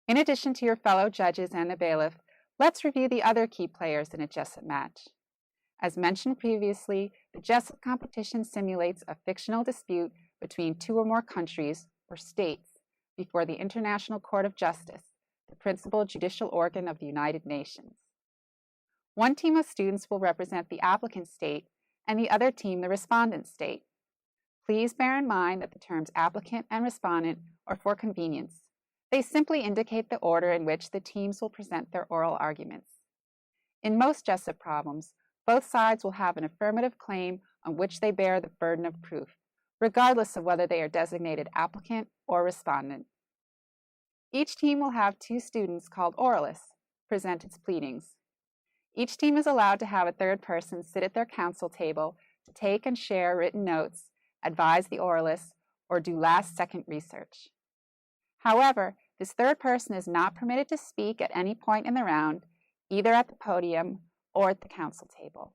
In addition to your fellow judges and the bailiff, let's review the other key players in a Jessup match. As mentioned previously, the Jessup competition simulates a fictional dispute between two or more countries, or states, before the International Court of Justice, the principal judicial organ of the United Nations. One team of students will represent the applicant state and the other team the respondent state. Please bear in mind that the terms applicant and respondent are for convenience. They simply indicate the order in which the teams will present their oral arguments. In most Jessup problems, both sides will have an affirmative claim on which they bear the burden of proof, regardless of whether they are designated applicant or respondent. Each team will have two students called oralists present its pleadings. Each team is allowed to have a third person sit at their counsel table to take and share written notes, advise the oralists, or do last-second research. However, this third person is not permitted to speak at any point in the round, either at the podium or at the counsel table.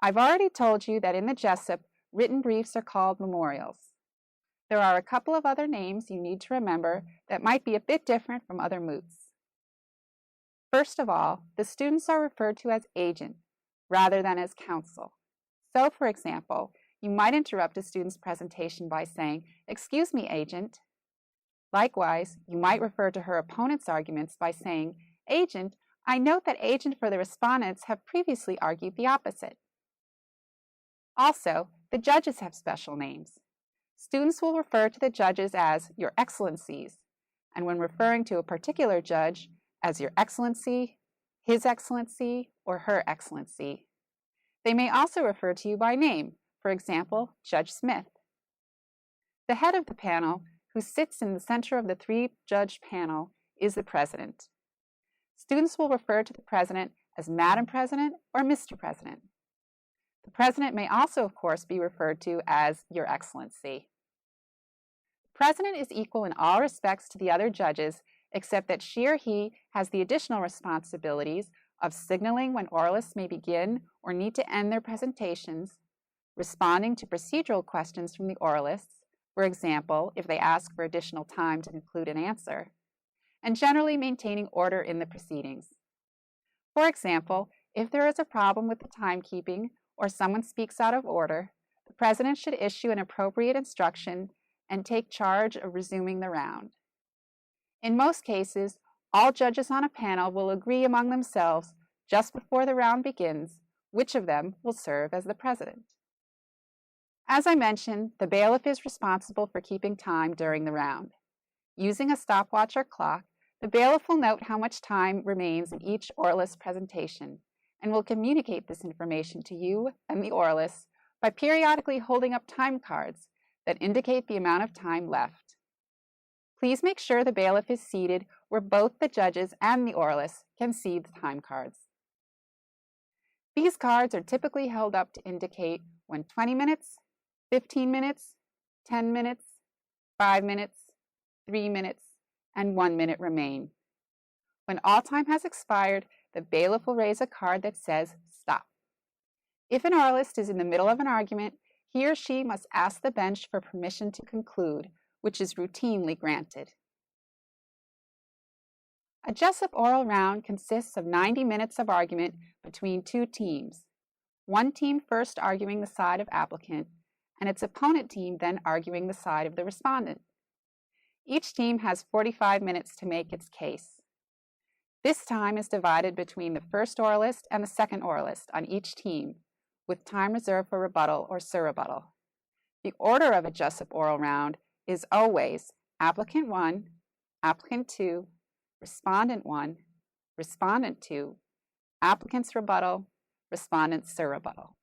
I've already told you that in the Jessup, written briefs are called memorials. There are a couple of other names you need to remember that might be a bit different from other moots. First of all, the students are referred to as agent rather than as counsel. So, for example, you might interrupt a student's presentation by saying, "Excuse me, agent." Likewise, you might refer to her opponent's arguments by saying, "Agent, I note that agent for the respondents have previously argued the opposite." Also, the judges have special names. Students will refer to the judges as Your Excellencies, and when referring to a particular judge, as Your Excellency, His Excellency, or Her Excellency. They may also refer to you by name, for example, Judge Smith. The head of the panel, who sits in the center of the three-judge panel, is the president. Students will refer to the president as Madam President or Mr. President. The president may also, of course, be referred to as Your Excellency. The president is equal in all respects to the other judges, except that she or he has the additional responsibilities of signaling when oralists may begin or need to end their presentations, responding to procedural questions from the oralists, for example, if they ask for additional time to conclude an answer, and generally maintaining order in the proceedings. For example, if there is a problem with the timekeeping or someone speaks out of order, the president should issue an appropriate instruction and take charge of resuming the round. In most cases, all judges on a panel will agree among themselves just before the round begins which of them will serve as the president. As I mentioned, the bailiff is responsible for keeping time during the round. Using a stopwatch or clock, the bailiff will note how much time remains in each oralist presentation and will communicate this information to you and the oralists by periodically holding up time cards that indicate the amount of time left. Please make sure the bailiff is seated where both the judges and the oralists can see the time cards. These cards are typically held up to indicate when 20 minutes, 15 minutes, 10 minutes, 5 minutes, 3 minutes, and 1 minute remain. When all time has expired, the bailiff will raise a card that says stop. If an oralist is in the middle of an argument, he or she must ask the bench for permission to conclude, which is routinely granted. A Jessup oral round consists of 90 minutes of argument between two teams, one team first arguing the side of applicant, and its opponent team then arguing the side of the respondent. Each team has 45 minutes to make its case. This time is divided between the first oralist and the second oralist on each team, with time reserved for rebuttal or surrebuttal. The order of a Jessup oral round is always applicant 1, applicant 2, respondent 1, respondent 2, applicant's rebuttal, respondent's surrebuttal.